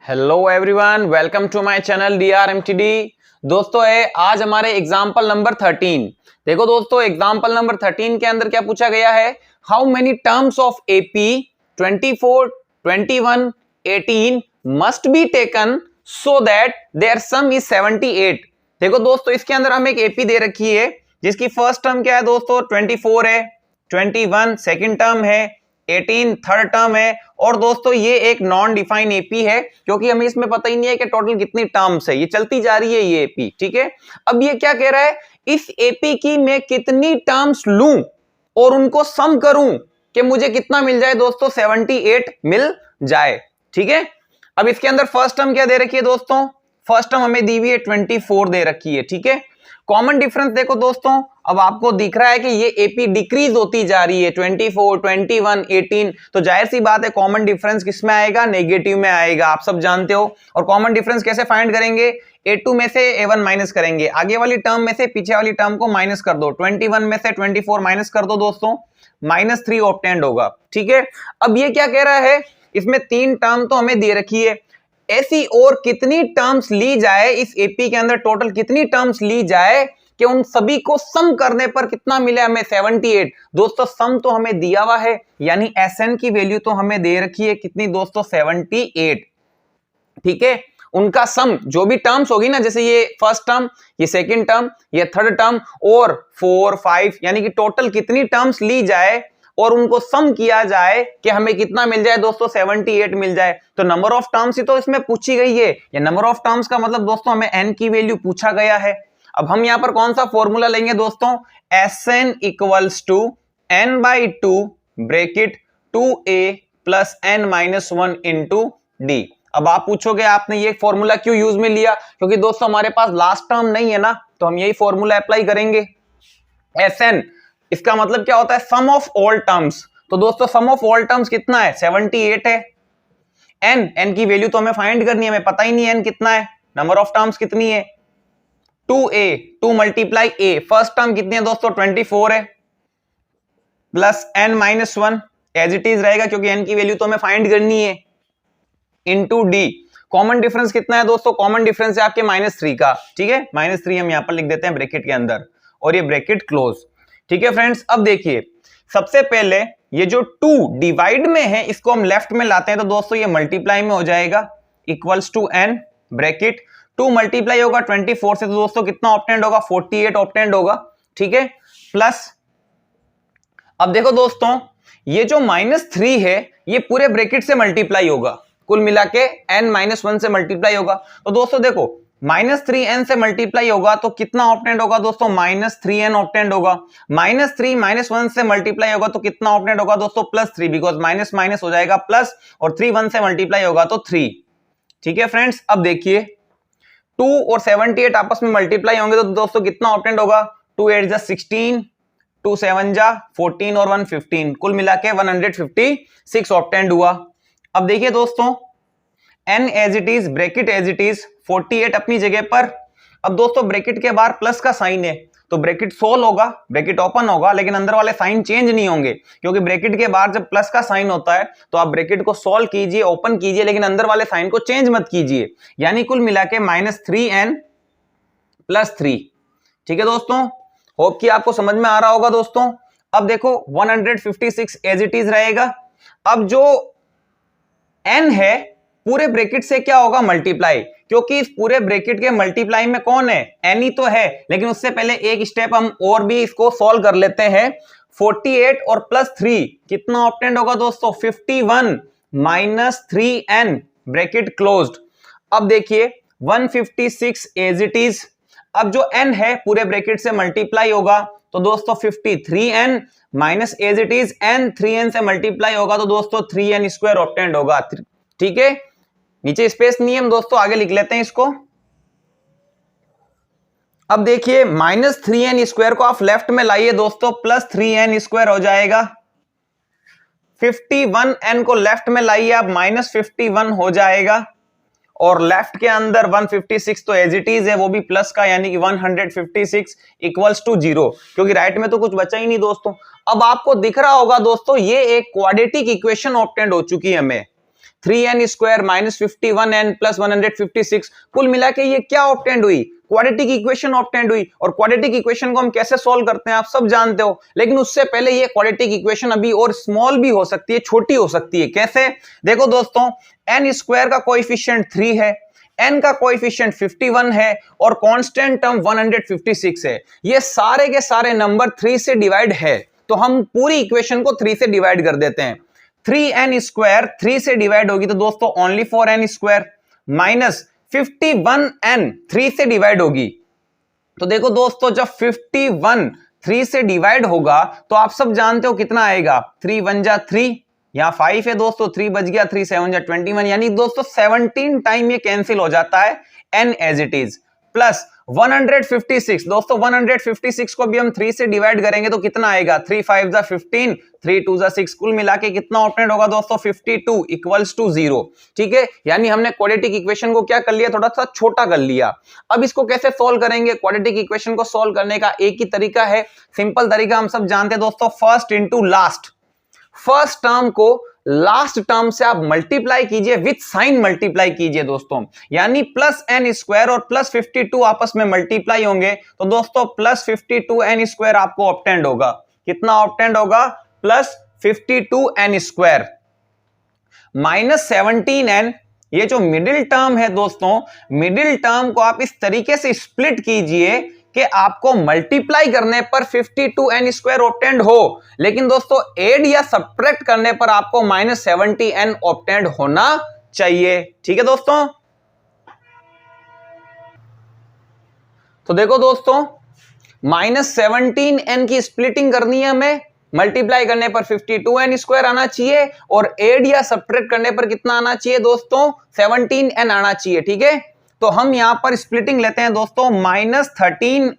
Hello everyone, welcome to my channel DRMTD। दोस्तों आज हमारे एग्जाम्पल नंबर 13। देखो दोस्तों, एग्जाम्पल नंबर 13 के अंदर क्या पूछा गया है, how many terms of AP 24, 21, 18 must be taken so that their sum is 78। देखो दोस्तों, इसके अंदर हमें एक AP दे रखी है जिसकी फर्स्ट टर्म क्या है दोस्तों 24 है, 21 सेकेंड टर्म है, 18 थर्ड टर्म है। और दोस्तों ये एक नॉन डिफाइन एपी है क्योंकि हमें इसमें पता ही नहीं है कि टोटल कितनी टर्म्स है, ये चलती जा रही है ये एपी। ठीक है, अब ये क्या कह रहा है, इस एपी की मैं कितनी टर्म्स लूं और उनको सम करूं कि मुझे कितना मिल जाए दोस्तों 78 मिल जाए। ठीक है, अब इसके अंदर फर्स्ट टर्म क्या दे रखी है दोस्तों, फर्स्ट टर्म हमें दी हुई है 24 दे रखी है। ठीक है, कॉमन डिफरेंस देखो दोस्तों, अब आपको दिख रहा है कि ये एपी डिक्रीज होती जा रही है 24, 21, 18, तो जाहिर सी बात है कॉमन डिफरेंस किस में आएगा, नेगेटिव में आएगा, आप सब जानते हो। और कॉमन डिफरेंस कैसे फाइंड करेंगे, A2 में से A1 माइनस करेंगे, आगे वाली टर्म में से पीछे वाली टर्म को माइनस कर दो, 21 में से 24 माइनस कर दो दोस्तों, -3 ऑब्टेंड होगा। ठीक है, अब ये क्या कह रहा है, इसमें 3 टर्म तो हमें दे रखी है, ऐसी और कितनी टर्म्स ली जाए, इस एपी के अंदर टोटल कितनी टर्म्स ली जाए कि उन सभी को सम करने पर कितना मिले हमें 78। दोस्तों सम तो हमें दिया हुआ है, यानी SN की वैल्यू तो हमें दे रखी है कितनी दोस्तों 78। ठीक है, उनका सम जो भी टर्म्स होगी ना, जैसे ये फर्स्ट टर्म, ये सेकंड टर्म, ये थर्ड टर्म और 4, 5, यानी कि टोटल कितनी टर्म्स ली जाए और उनको सम किया जाए कि हमें कितना मिल जाए दोस्तों 78 मिल जाए। तो नंबर ऑफ टर्म्स ही तो इसमें पूछी गई है, ये नंबर ऑफ टर्म्स का मतलब दोस्तों हमें n की वैल्यू पूछा गया है। अब हम यहां पर कौन सा फॉर्मूला लेंगे दोस्तों, SN equals to n/2 bracket 2a plus n-1 into d. अब आप पूछोगे आपने ये फॉर्मूला क्यों यूज में लिया, क्योंकि दोस्तों हमारे पास लास्ट टर्म नहीं है ना, तो हम यही फॉर्मूला अप्लाई करेंगे। SN इसका मतलब क्या होता है, सम ऑफ ऑल टर्म्स। तो दोस्तों सम ऑफ ऑल टर्म्स कितना है 78 है। n की वैल्यू तो हमें फाइंड करनी है, हमें पता ही नहीं है n कितना है, नंबर ऑफ टर्म्स कितनी है 2a, 2 multiply a, first term कितनी है दोस्तों 24 है, plus n-1 as it is रहेगा क्योंकि n की वैल्यू तो हमें फाइंड करनी है, इंटू डी। कॉमन डिफरेंस कितना है दोस्तों, कॉमन डिफरेंस है आपके -3 का। ठीक है, -3 हम यहां पर लिख देते हैं ब्रैकेट के अंदर और ये ब्रैकेट क्लोज। ठीक है फ्रेंड्स, अब देखिए सबसे पहले ये जो 2 डिवाइड में है इसको हम लेफ्ट में लाते हैं, तो दोस्तों ये मल्टीप्लाई में हो जाएगा, equals to n bracket 2 multiply होगा 24 से, तो दोस्तों कितना ऑब्टेंड होगा 48 ऑब्टेंड होगा। ठीक है, प्लस अब देखो दोस्तों ये जो -3 है ये पूरे ब्रैकेट से मल्टीप्लाई होगा, कुल मिला के n-1 से मल्टीप्लाई होगा। तो दोस्तों देखो -3n से मल्टीप्लाई होगा तो कितना ऑब्टेंड होगा दोस्तों -3n ऑब्टेंड होगा, -3 -1 से मल्टीप्लाई होगा तो कितना ऑब्टेंड होगा दोस्तों +3, बिकॉज माइनस माइनस हो जाएगा प्लस, और 3 1 से मल्टीप्लाई होगा तो 3। ठीक है फ्रेंड्स, अब देखिए 2 और 78 आपस में मल्टीप्लाई होंगे तो दोस्तों कितना ऑब्टेंड होगा, 2 8 जा 16, 2 7 जा 14 और 1 15, कुल मिला के 156 ऑब्टेंड हुआ। अब देखिए दोस्तों n as it is, bracket as it is, 48 अपनी जगह पर। अब दोस्तों ब्रैकेट के बाहर प्लस का साइन है तो ब्रैकेट सोल्व होगा, ब्रैकेट ओपन होगा, लेकिन अंदर वाले साइन चेंज नहीं होंगे, क्योंकि ब्रैकेट के बाहर जब प्लस का साइन होता है तो आप ब्रैकेट को सोल्व कीजिए, ओपन कीजिए, लेकिन अंदर वाले साइन को चेंज मत कीजिए, यानी कुल मिला के -3n + 3। ठीक है दोस्तों, होप कि आपको समझ में आ रहा होगा दोस्तों। अब देखो 156 एज इट इज रहेगा। अब जो n है पूरे ब्रैकेट से क्या होगा मल्टीप्लाई, क्योंकि इस पूरे ब्रैकेट के मल्टीप्लाई में कौन है, n ही तो है, लेकिन उससे पहले एक स्टेप हम और भी इसको सॉल्व कर लेते हैं। 48 और +3 कितना ऑब्टेंड होगा दोस्तों 51 -3n ब्रैकेट क्लोज्ड। अब देखिए 156 एज इट इज। अब जो n है पूरे ब्रैकेट से मल्टीप्लाई होगा तो दोस्तों 53n minus as it is n, 3n से मल्टीप्लाई होगा तो दोस्तों 3n² ऑब्टेंड होगा। ठीक है, नीचे स्पेस नहीं है, हम दोस्तों आगे लिख लेते हैं इसको। अब देखिए -3n² को आप लेफ्ट में लाइए दोस्तों, +3n² हो जाएगा। 51n को लेफ्ट में लाइए आप, -51 हो जाएगा, और लेफ्ट के अंदर 156 तो एज इट इज है, वो भी प्लस का, यानी कि 156 इक्वल्स टू 0, क्योंकि राइट में तो कुछ बचा ही नहीं दोस्तों। अब आपको दिख रहा होगा दोस्तों ये एक क्वाड्रेटिक इक्वेशन ऑब्टेंड हो चुकी है हमें। 3n square minus 51n plus 156, कुल मिला के ये क्या ऑब्टेंड हुई, क्वाड्रेटिक इक्वेशन ऑब्टेंड हुई। और क्वाड्रेटिक इक्वेशन को हम कैसे सॉल्व करते हैं आप सब जानते हो, लेकिन उससे पहले ये क्वाड्रेटिक इक्वेशन अभी और स्मॉल भी हो सकती है, छोटी हो सकती है। कैसे, देखो दोस्तों, n स्क्वायर का कोएफिशिएंट 3 है, n का कोएफिशिएंट 51 है और कांस्टेंट टर्म 156 है। ये सारे के सारे नंबर 3 से डिवाइड है, तो हम पूरी इक्वेशन को 3 से डिवाइड कर देते हैं। 3n स्क्वायर 3 से डिवाइड होगी तो दोस्तों only 4n square minus 51n 3 से डिवाइड होगी। तो देखो दोस्तों, जब 51 3 से डिवाइड होगा तो आप सब जानते हो कितना आएगा, 3 1 जा 3, यहां 5 है दोस्तों, 3 बच गया, 3 7 जा 21, यानी दोस्तों 17 टाइम ये कैंसिल हो जाता है n as it is, plus 156। दोस्तों 156 को भी हम 3 से डिवाइड करेंगे तो कितना आएगा, 3 5 जा 15, 3 2 जा 6, कुल मिला के कितना ऑब्टेंड होगा दोस्तों, 52 इक्वल्स टू 0। ठीक है, यानी हमने क्वाड्रेटिक इक्वेशन को क्या कर लिया, थोड़ा सा छोटा कर लिया। अब इसको कैसे सोल्व करेंगे, क्वाड्रेटिक इक्वेशन को सोल्व करने का एक ही तरीका है, सिंपल तरीका हम सब जानते हैं दोस्तों, first into last. First term को लास्ट टर्म से आप मल्टीप्लाई कीजिए, विथ साइन मल्टीप्लाई कीजिए दोस्तों, यानी प्लस n स्क्वायर और प्लस 52 आपस में मल्टीप्लाई होंगे तो दोस्तों प्लस 52n स्क्वायर आपको ऑब्टेंड होगा। कितना ऑब्टेंड होगा, plus 52n square minus 17n। ये जो मिडिल टर्म है दोस्तों, मिडिल टर्म को आप इस तरीके से स्प्लिट कीजिए कि आपको मल्टीप्लाई करने पर 52n स्क्वायर ऑब्टेंड हो, लेकिन दोस्तों ऐड या सब्ट्रैक्ट करने पर आपको माइनस 70n ऑब्टेंड होना चाहिए। ठीक है दोस्तों, तो देखो दोस्तों, माइनस 17n की स्प्लिटिंग करनी है हमें, मल्टीप्लाई करने पर 52n स्क्वायर आना चाहिए और ऐड या सब्ट्रैक्ट करने पर कितना आना चाहिए दोस्तों, 17n आना चाहिए। ठीक है, तो हम यहां पर स्प्लिटिंग लेते हैं दोस्तों, minus 13n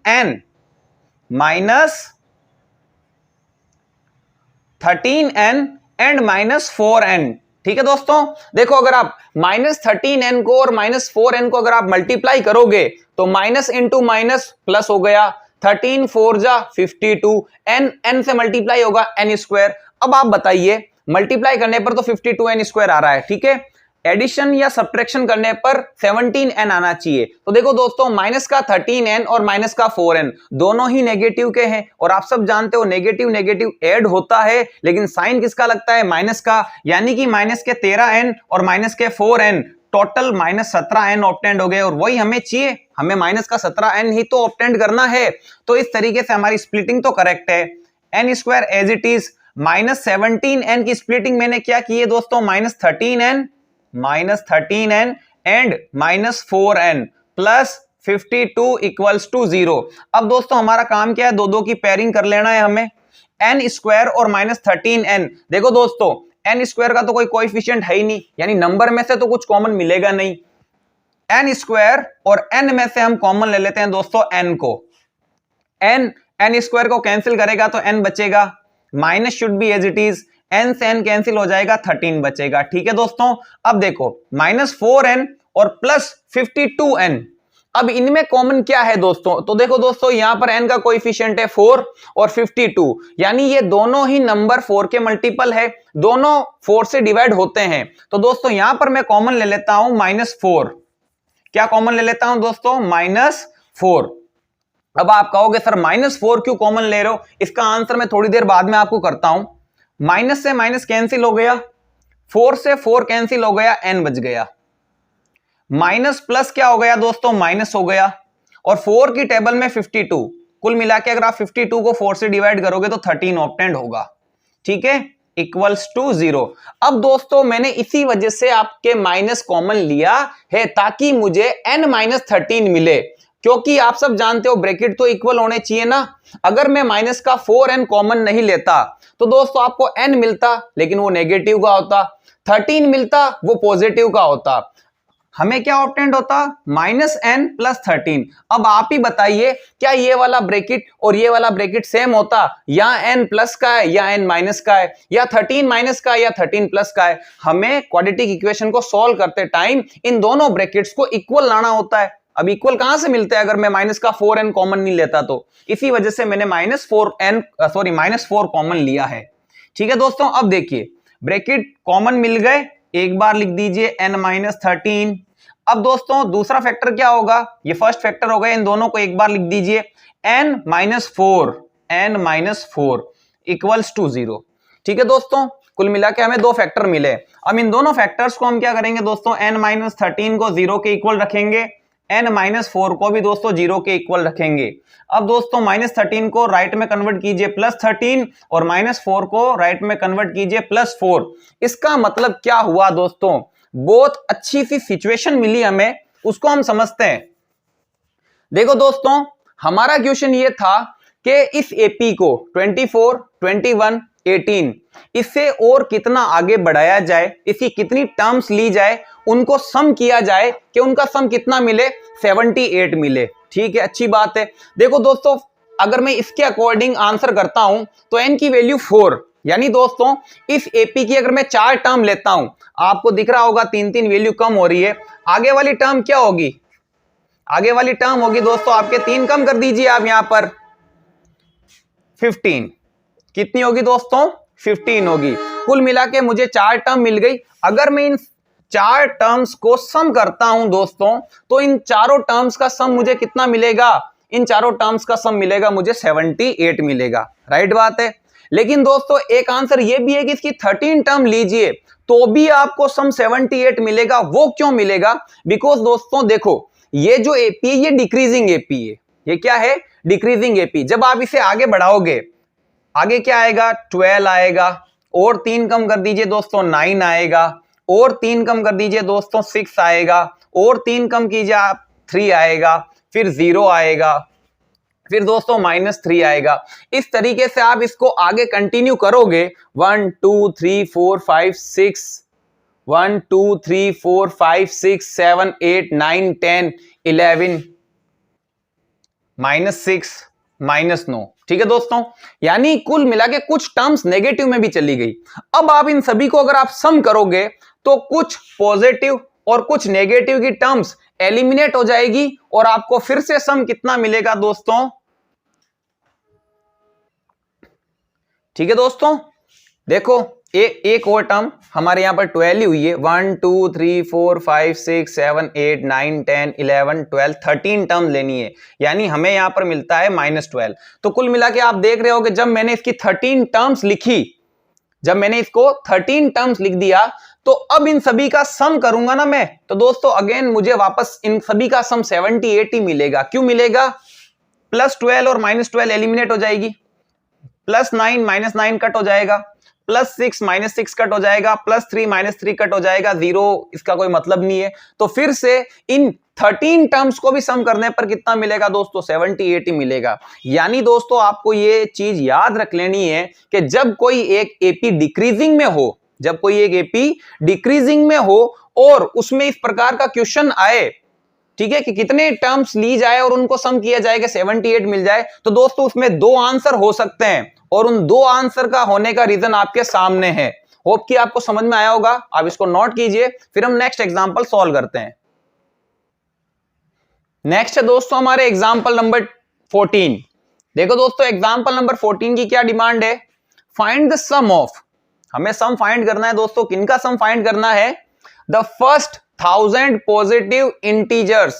and minus 4n। ठीक है दोस्तों, देखो अगर आप माइनस 13n को और माइनस 4n को अगर आप मल्टीप्लाई करोगे तो माइनस इंटू माइनस प्लस हो गया, 13 4 जा 52, n से मल्टीप्लाई होगा n स्क्वायर। अब आप बताइए, मल्टीप्लाई करने पर तो 52n स्क्वायर आ रहा है, ठीक है, एडिशन या सब्ट्रैक्शन करने पर 17n आना चाहिए। तो देखो दोस्तों, माइनस का 13n और माइनस का 4n दोनों ही नेगेटिव के हैं, और आप सब जानते हो नेगेटिव नेगेटिव ऐड होता है, लेकिन साइन किसका लगता है, माइनस का, यानी कि माइनस के 13n और माइनस के 4n total minus 17n obtained हो गए, और वही हमें चाहिए, हमें माइनस का 17n ही तो ऑब्टेंड करना है। तो इस तरीके से हमारी स्प्लिटिंग तो करेक्ट है, n square as it is, minus 17n की स्प्लिटिंग मैंने क्या की है दोस्तों, minus 13n and minus 4n plus 52 equals to 0। अब दोस्तों हमारा काम क्या है, दो दो की पेयरिंग कर लेना है हमें, n स्क्वायर और माइनस 13n। देखो दोस्तों, n स्क्वायर का तो कोई कोएफिशिएंट है ही नहीं, यानी नंबर में से तो कुछ कॉमन मिलेगा नहीं, n स्क्वायर और n में से हम कॉमन ले लेते हैं दोस्तों n को, n स्क्वायर को कैंसिल करेगा तो n बचेगा, minus should be as it is, n से n कैंसिल हो जाएगा, 13 बचेगा। ठीक है दोस्तों, अब देखो माइनस 4n और प्लस 52n, अब इनमें कॉमन क्या है दोस्तों, तो देखो दोस्तों यहां पर n का कोएफिशिएंट है 4 और 52, यानी ये दोनों ही नंबर 4 के मल्टीपल है, दोनों 4 से डिवाइड होते हैं। तो दोस्तों यहां पर मैं कॉमन ले लेता हूं माइनस 4, क्या कॉमन ले लेता हूं दोस्तों, माइनस 4। अब आप कहोगे सर माइनस 4 क्यों कॉमन ले रहे हो, इसका आंसर मैं थोड़ी देर बाद में आपको करता हूं। माइनस से माइनस कैंसिल हो गया, 4 से 4 कैंसिल हो गया, n बच गया, माइनस प्लस क्या हो गया दोस्तों, माइनस हो गया, और 4 की टेबल में 52, कुल मिला के अगर आप 52 को 4 से डिवाइड करोगे तो 13 ऑब्टेंड होगा। ठीक है, इक्वल्स टू 0। अब दोस्तों मैंने इसी वजह से आपके माइनस कॉमन लिया है ताकि मुझे n माइनस 13 मिले, क्योंकि आप सब जानते हो ब्रैकेट तो इक्वल होने चाहिए ना। अगर मैं माइनस का 4n कॉमन नहीं लेता तो दोस्तों आपको n मिलता लेकिन वो नेगेटिव का होता, 13 मिलता वो पॉजिटिव का होता, हमें क्या ऑब्टेंड होता, माइनस n प्लस 13। अब आप ही बताइए क्या ये वाला ब्रैकेट और ये वाला ब्रैकेट सेम होता, या n प्लस का है या n माइनस का है, या 13 माइनस का है या 13 प्लस का है। हमें क्वाड्रेटिक इक्वेशन को सॉल्व करते टाइम इन दोनों ब्रैकेट्स को इक्वल लाना होता है। अब इक्वल कहां से मिलते हैं अगर मैं माइनस का 4n कॉमन नहीं लेता, तो इसी वजह से मैंने माइनस 4 कॉमन लिया है। ठीक है दोस्तों, अब देखिए ब्रैकेट कॉमन मिल गए, एक बार लिख दीजिए n-13। अब दोस्तों दूसरा फैक्टर क्या होगा, ये फर्स्ट फैक्टर हो गया, इन दोनों को एक बार लिख दीजिए n-4 इक्वल्स टू 0। ठीक है दोस्तों, कुल मिला के हमें दो फैक्टर मिले। अब इन दोनों फैक्टर्स को हम क्या करेंगे दोस्तों, n-13 को 0 के इक्वल रखेंगे, n-4 को भी दोस्तों 0 के इक्वल रखेंगे। अब दोस्तों -13 को राइट में कन्वर्ट कीजिए +13 और -4 को राइट में कन्वर्ट कीजिए +4। इसका मतलब क्या हुआ दोस्तों, बहुत अच्छी सी सिचुएशन मिली हमें, उसको हम समझते हैं। देखो दोस्तों, हमारा क्वेश्चन ये था कि इस एपी को 24, 21, 18 इससे और कितना आगे बढ़ाया जाए, इसकी कितनी टर्म्स ली जाए, उनको सम किया जाए कि उनका सम कितना मिले, 78 मिले। ठीक है, अच्छी बात है। देखो दोस्तों, अगर मैं इसके अकॉर्डिंग आंसर करता हूं तो n की वैल्यू 4, यानी दोस्तों इस एपी की अगर मैं 4 टर्म लेता हूं, आपको दिख रहा होगा 3-3 वैल्यू कम हो रही है। आगे वाली टर्म क्या होगी, आगे वाली टर्म होगी दोस्तों आपके 3 कम कर दीजिए आप यहां पर 15। कितनी होगी दोस्तों, 15 होगी। कुल मिला के मुझे 4 टर्म मिल गई। अगर मैं इन 4 टर्म्स को सम करता हूं दोस्तों, तो इन चारों टर्म्स का सम मुझे कितना मिलेगा, इन चारों टर्म्स का सम मिलेगा मुझे 78 मिलेगा। राइट बात है। लेकिन दोस्तों एक आंसर ये भी है कि इसकी 13 टर्म लीजिए तो भी आपको सम 78 मिलेगा। वो क्यों मिलेगा, बिकॉज दोस्तों देखो, ये जो एपी है ये डिक्रीजिंग एपी है। ये क्या है, डिक्रीजिंग एपी। जब आप इसे आगे बढ़ाओगे, आगे क्या आएगा, 12 आएगा, और 3 कम कर दीजिए दोस्तों 9 आएगा, और 3 कम कर दीजिए दोस्तों 6 आएगा, और 3 कम कीजिए आप 3 आएगा, फिर 0 आएगा, फिर दोस्तों -3 आएगा। इस तरीके से आप इसको आगे कंटिन्यू करोगे 1 2 3 4 5 6 1 2 3 4 5 6 7 8 9 10 11 -6 -9। ठीक है दोस्तों, यानी कुल मिला के कुछ टर्म्स नेगेटिव में भी चली गई। अब आप इन सभी को अगर आप सम करोगे तो कुछ पॉजिटिव और कुछ नेगेटिव की टर्म्स एलिमिनेट हो जाएगी और आपको फिर से सम कितना मिलेगा दोस्तों। ठीक है दोस्तों, देखो एक और टर्म हमारे यहां पर 12 ही हुई है। 1 2 3 4 5 6 7 8 9 10 11 12 13 टर्म लेनी है, यानी हमें यहां पर मिलता है -12। तो कुल मिला के आप देख रहे हो कि जब मैंने इसकी 13 टर्म्स लिखी, जब मैंने इसको 13 टर्म्स लिख दिया, तो अब इन सभी का सम करूंगा ना मैं, तो दोस्तों अगेन मुझे वापस इन सभी का सम 78 ही मिलेगा। क्यों मिलेगा, +12 और -12 एलिमिनेट हो जाएगी, +9 -9 कट हो जाएगा, +6 -6 कट हो जाएगा, +3 -3 कट हो जाएगा, 0 इसका कोई मतलब नहीं है। तो फिर से इन 13 टर्म्स को भी सम करने पर कितना मिलेगा दोस्तों, 78 ही मिलेगा। यानी दोस्तों आपको ये चीज याद रख लेनी है कि जब कोई एक एपी डिक्रीजिंग में हो, जब कोई एक एपी डिक्रीजिंग में हो और उसमें इस प्रकार का क्वेश्चन आए, ठीक है, कि कितने टर्म्स ली जाए और उनको सम किया जाए कि 78 मिल जाए, तो दोस्तों उसमें 2 आंसर हो सकते हैं और उन 2 आंसर का होने का रीजन आपके सामने है। होप कि आपको समझ में आया होगा। आप इसको नोट कीजिए, फिर हम नेक्स्ट एग्जांपल सॉल्व करते हैं। नेक्स्ट है दोस्तों हमारे एग्जांपल नंबर 14। देखो दोस्तों, एग्जांपल नंबर 14 की क्या डिमांड है, फाइंड द सम ऑफ, हमें सम फाइंड करना है दोस्तों। किनका सम फाइंड करना है, द फर्स्ट 1000 पॉजिटिव इंटीजर्स,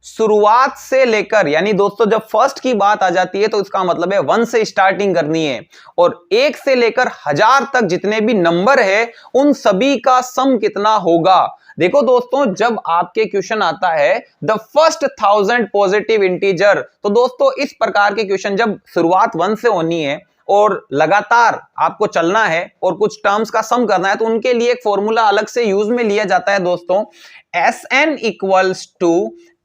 शुरुआत से लेकर, यानी दोस्तों जब फर्स्ट की बात आ जाती है तो इसका मतलब है 1 से स्टार्टिंग करनी है, और 1 से लेकर 1000 तक जितने भी नंबर है उन सभी का सम कितना होगा। देखो दोस्तों, जब आपके क्वेश्चन आता है द फर्स्ट 1000 पॉजिटिव इंटीजर, तो दोस्तों इस प्रकार के क्वेश्चन जब शुरुआत 1 से होनी है और लगातार आपको चलना है और कुछ टर्म्स का सम करना है, तो उनके लिए एक फॉर्मूला अलग से यूज में लिया जाता है दोस्तों, Sn equals to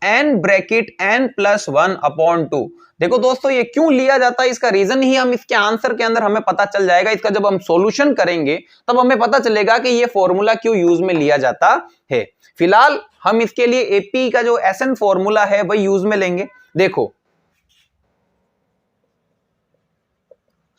n bracket n plus 1 upon 2। देखो दोस्तों, ये क्यों लिया जाता है, इसका रीजन ही हम इसके आंसर के अंदर हमें पता चल जाएगा। इसका जब हम सॉल्यूशन करेंगे तब हमें पता चलेगा कि ये फॉर्मूला क्यों यूज में लिया जाता है। फिलहाल हम इसके लिए एपी का जो Sn फॉर्मूला है वही यूज में लेंगे। देखो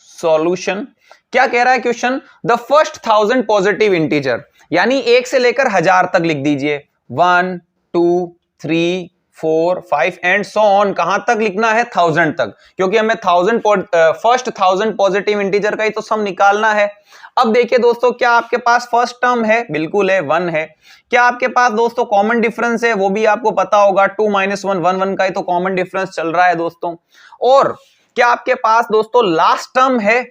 सॉल्यूशन क्या कह रहा है question, the first 1000 positive integer, यानी 1 से लेकर 1000 तक लिख दीजिए, 1 2 3 4 5 एंड सो ऑन। कहां तक लिखना है? 1000 तक, क्योंकि हमें फर्स्ट 1000 पॉजिटिव इंटीजर का ही तो सम निकालना है। अब देखिए दोस्तों, क्या आपके पास फर्स्ट टर्म है? बिल्कुल है, 1 है। क्या आपके पास दोस्तों कॉमन डिफरेंस है? वो भी आपको पता होगा, 2 - 1 1 1 का ही तो कॉमन डिफरेंस चल रहा है दोस्तों। और क्या आपके पास दोस्तों लास्ट टर्म है?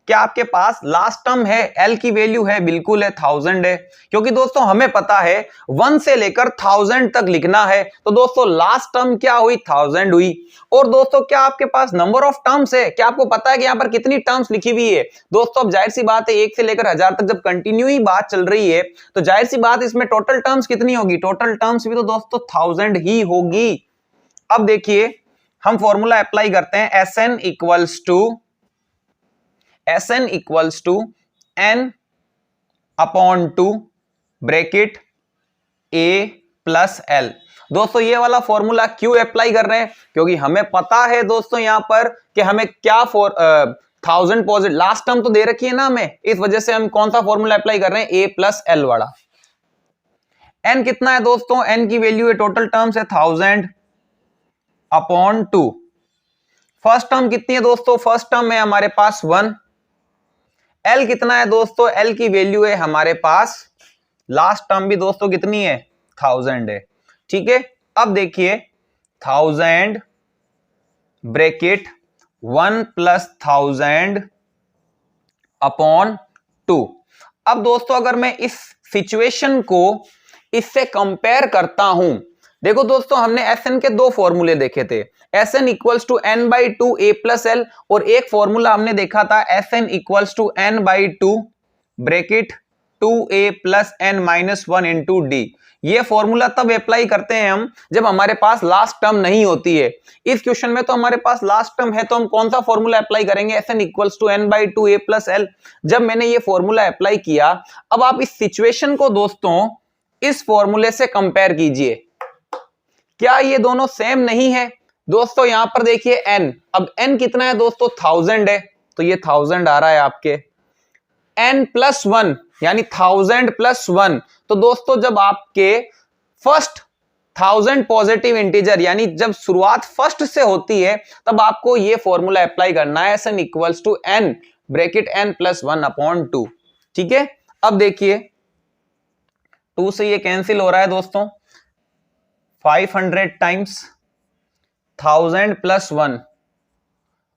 क्या आपके पास लास्ट टर्म है? L की वैल्यू है, बिल्कुल है, 1000 है, क्योंकि दोस्तों हमें पता है 1 से लेकर 1000 तक लिखना है। तो दोस्तों लास्ट टर्म क्या हुई? 1000 हुई। और दोस्तों क्या आपके पास नंबर ऑफ टर्म्स है? क्या आपको पता है कि यहां पर कितनी टर्म्स लिखी हुई है? दोस्तों अब जाहिर सी बात है, 1 से लेकर 1000 तक जब कंटिन्यू ही बात चल रही है तो जाहिर सी बात इसमें टोटल टर्म्स कितनी होगी? टोटल टर्म्स भी तो दोस्तों 1000 ही होगी। अब देखिए, हम फॉर्मूला अप्लाई करते हैं, Sn equals to n upon 2 bracket a plus l। दोस्तों ये वाला फॉर्मूला क्यों अप्लाई कर रहे हैं? क्योंकि हमें पता है दोस्तों यहां पर कि हमें क्या 1000 पॉजिटिव लास्ट टर्म तो दे रखी है ना हमें, इस वजह से हम कौन सा फॉर्मूला अप्लाई कर रहे हैं? a प्लस l वाला। n कितना है दोस्तों? n की वैल्यू है, टोटल टर्म्स है 1000 अपॉन 2। फर्स्ट टर्म कितनी है दोस्तों? फर्स्ट टर्म है हमारे पास 1। L कितना है दोस्तों? L की वैल्यू है हमारे पास, लास्ट टर्म भी दोस्तों कितनी है? 1000 है। ठीक है, अब देखिए 1000 ब्रैकेट 1 प्लस 1000 अपॉन 2। अब दोस्तों अगर मैं इस सिचुएशन को इससे कंपेयर करता हूं, देखो दोस्तों हमने Sn के दो फॉर्मूले देखे थे, Sn equals to n/2 a plus l, और एक फॉर्मूला हमने देखा था Sn equals to n/2 bracket 2a plus n minus 1 into d. ये फॉर्मूला तब अप्लाई करते हैं हम जब हमारे पास लास्ट टर्म नहीं होती है। इस क्वेश्चन में तो हमारे पास लास्ट टर्म है, तो हम कौन सा फॉर्मूला अप्लाई करेंगे? Sn equals to n/2 a plus l। जब मैंने ये फॉर्मूला अप्लाई किया, अब आप इस सिचुएशन को दोस्तों इस फॉर्मूले से कंपेयर कीजिए, क्या ये दोनों सेम नहीं है? दोस्तों यहां पर देखिए n, अब n कितना है दोस्तों? 1000 है, तो ये 1000 आ रहा है आपके। n प्लस 1 यानी 1000 प्लस 1, तो दोस्तों जब आपके फर्स्ट 1000 पॉजिटिव इंटीजर यानी जब शुरुआत फर्स्ट से होती है तब आपको ये फॉर्मूला अप्लाई करना है, Sn equals to n bracket n plus 1 upon 2। ठीक है, अब देखिए 2 से ये कैंसिल हो रहा है दोस्तों, 500 टाइम्स 1000 प्लस 1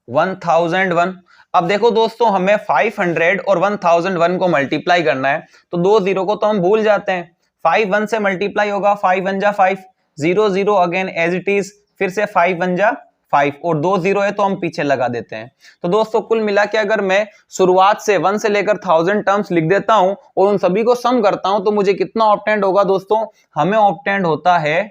1001। अब देखो दोस्तों हमें 500 और 1001 को मल्टीप्लाई करना है, तो 2 0 को तो हम भूल जाते हैं, 5 1 से मल्टीप्लाई होगा, 5 1 जा 5, 0 0 अगेन एज इट इज, फिर से 5 1 जा 5, और 2 0 है तो हम पीछे लगा देते हैं। तो दोस्तों कुल मिला के अगर मैं शुरुआत से 1 से लेकर 1000 टर्म्स लिख देता हूं और उन सभी को सम करता हूं, तो मुझे कितना ऑब्टेंड होगा दोस्तों? हमें ऑब्टेंड होता है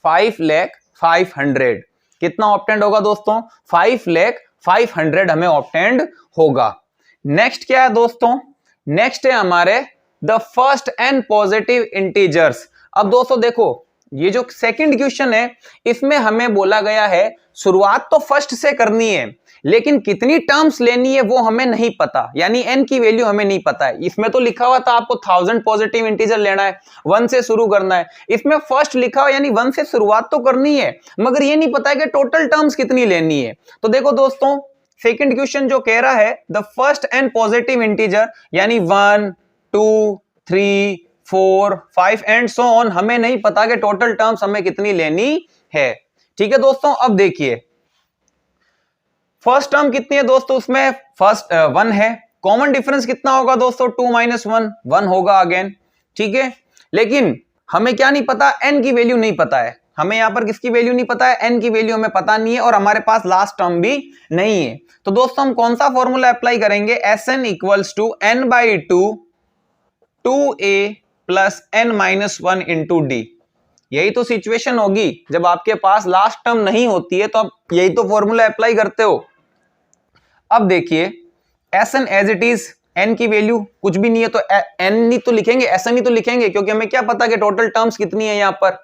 5,500,000। कितना ऑब्टेंड होगा दोस्तों? 5,500,000 हमें ऑब्टेंड होगा। नेक्स्ट क्या है दोस्तों? नेक्स्ट है हमारे the first n positive integers. अब दोस्तों देखो ये जो सेकंड क्वेश्चन है इसमें हमें बोला गया है शुरुआत तो फर्स्ट से करनी है, लेकिन कितनी टर्म्स लेनी है वो हमें नहीं पता, यानी n की वैल्यू हमें नहीं पता है। इसमें तो लिखा हुआ था आपको 1000 पॉजिटिव इंटीजर लेना है, 1 से शुरू करना है, इसमें फर्स्ट लिखा हुआ यानी 1 से शुरुआत तो करनी है, मगर ये नहीं पता है कि टोटल टर्म्स कितनी लेनी है। तो देखो दोस्तों सेकंड क्वेश्चन जो कह रहा है the first n positive integer यानी 1 2 3 4 5 एंड सो ऑन, हमें नहीं पता कि टोटल टर्म्स हमें कितनी लेनी है। ठीक है दोस्तों, अब देखिए फर्स्ट टर्म कितनी है दोस्तों? उसमें फर्स्ट 1 है, कॉमन डिफरेंस कितना होगा दोस्तों? 2 - 1 1 होगा अगेन। ठीक है, लेकिन हमें क्या नहीं पता? n की वैल्यू नहीं पता है, हमें यहां पर किसकी वैल्यू नहीं पता है? n की वैल्यू हमें पता नहीं है, और हमारे पास लास्ट टर्म भी नहीं है। तो दोस्तों हम कौन सा फॉर्मूला अप्लाई करेंगे? Sn equals to n/2 2a plus n minus 1 into d. यही तो सिचुएशन होगी जब आपके पास लास्ट टर्म नहीं होती है, तो आप यही तो फॉर्मूला अप्लाई करते हो। अब देखिए Sn as it is, n की वैल्यू कुछ भी नहीं है तो n नहीं तो लिखेंगे, Sn ही तो लिखेंगे, क्योंकि हमें क्या पता कि टोटल टर्म्स कितनी है। यहां पर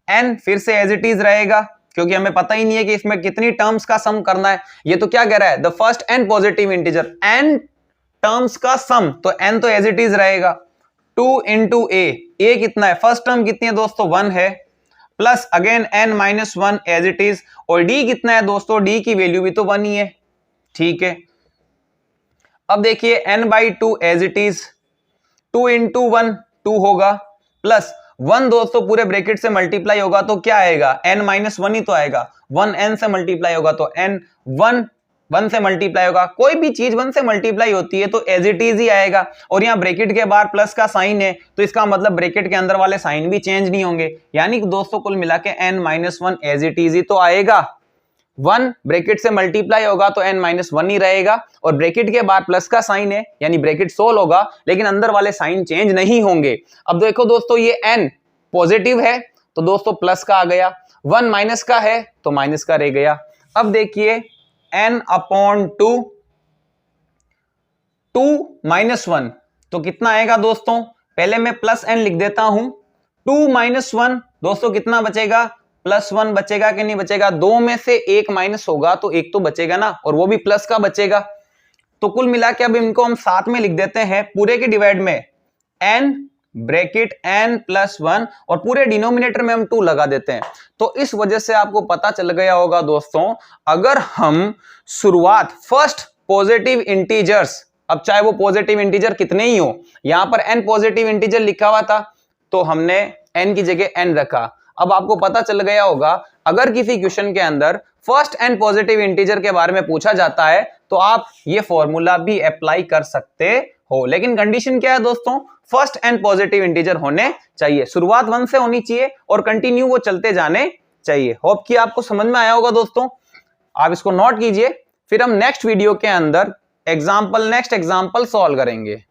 n फिर से एज इट इज रहेगा, क्योंकि हमें पता ही नहीं है कि इसमें कितनी टर्म्स का सम करना है। ये तो क्या कह रहा है? The first n positive integer, n terms का सम, तो n तो एज इट इज रहेगा। 2 इंटू a कितना है? फर्स्ट टर्म कितनी है दोस्तों? 1 है, plus again n-1 as it is, और d कितना है दोस्तों, d की वैल्यू भी तो 1 ही है, ठीक है। अब देखिए n/2 एज इट इज, 2 × 1 2 होगा, प्लस 1 दोस्तों पूरे ब्रैकेट से मल्टीप्लाई होगा तो क्या आएगा, n-1 ही तो आएगा, 1 n से मल्टीप्लाई होगा तो n 1 से मल्टीप्लाई होगा, कोई भी चीज 1 से मल्टीप्लाई होती है तो एज इट इज ही आएगा, और यहाँ ब्रैकेट के बाहर प्लस का साइन है तो इसका मतलब ब्रैकेट के अंदर वाले साइन भी चेंज नहीं होंगे, यानी दोस्तों कुल मिला के n-1 as it is he तो आएगा। 1 ब्रैकेट से मल्टीप्लाई होगा तो n-1 ही रहेगा, और ब्रैकेट के बाद प्लस का साइन है यानी ब्रैकेट सोल्व होगा, लेकिन अंदर वाले साइन चेंज नहीं होंगे। अब देखो दोस्तों ये n पॉजिटिव है तो दोस्तों प्लस का आ गया, 1 माइनस का है तो माइनस का रह गया। अब देखिए n/2 2 - 1 तो कितना आएगा दोस्तों, पहले मैं प्लस n लिख देता हूं, 2 - 1 दोस्तों कितना बचेगा, +1 बचेगा कि नहीं बचेगा, 2 में से 1 माइनस होगा तो 1 तो बचेगा ना, और वो भी प्लस का बचेगा। तो कुल मिला के अब इनको हम साथ में लिख देते हैं, पूरे के डिवाइड में n ब्रैकेट n+1 और पूरे डिनोमिनेटर में हम 2 लगा देते हैं। तो इस वजह से आपको पता चल गया होगा दोस्तों, अगर हम शुरुआत फर्स्ट पॉजिटिव इंटीजर्स, अब चाहे वो पॉजिटिव इंटीजर कितने ही हो, यहां पर n पॉजिटिव इंटीजर लिखा हुआ था तो हमने n की जगह n रखा। अब आपको पता चल गया होगा, अगर किसी क्वेश्चन के अंदर फर्स्ट n पॉजिटिव इंटीजर के बारे में पूछा जाता है तो आप ये फॉर्मूला भी अप्लाई कर सकते हो, लेकिन कंडीशन क्या है दोस्तों, फर्स्ट n पॉजिटिव इंटीजर होने चाहिए, शुरुआत 1 से होनी चाहिए और कंटिन्यू वो चलते जाने चाहिए। होप कि आपको समझ में आया होगा दोस्तों, आप इसको नोट कीजिए, फिर हम नेक्स्ट वीडियो के अंदर नेक्स्ट एग्जांपल सॉल्व करेंगे।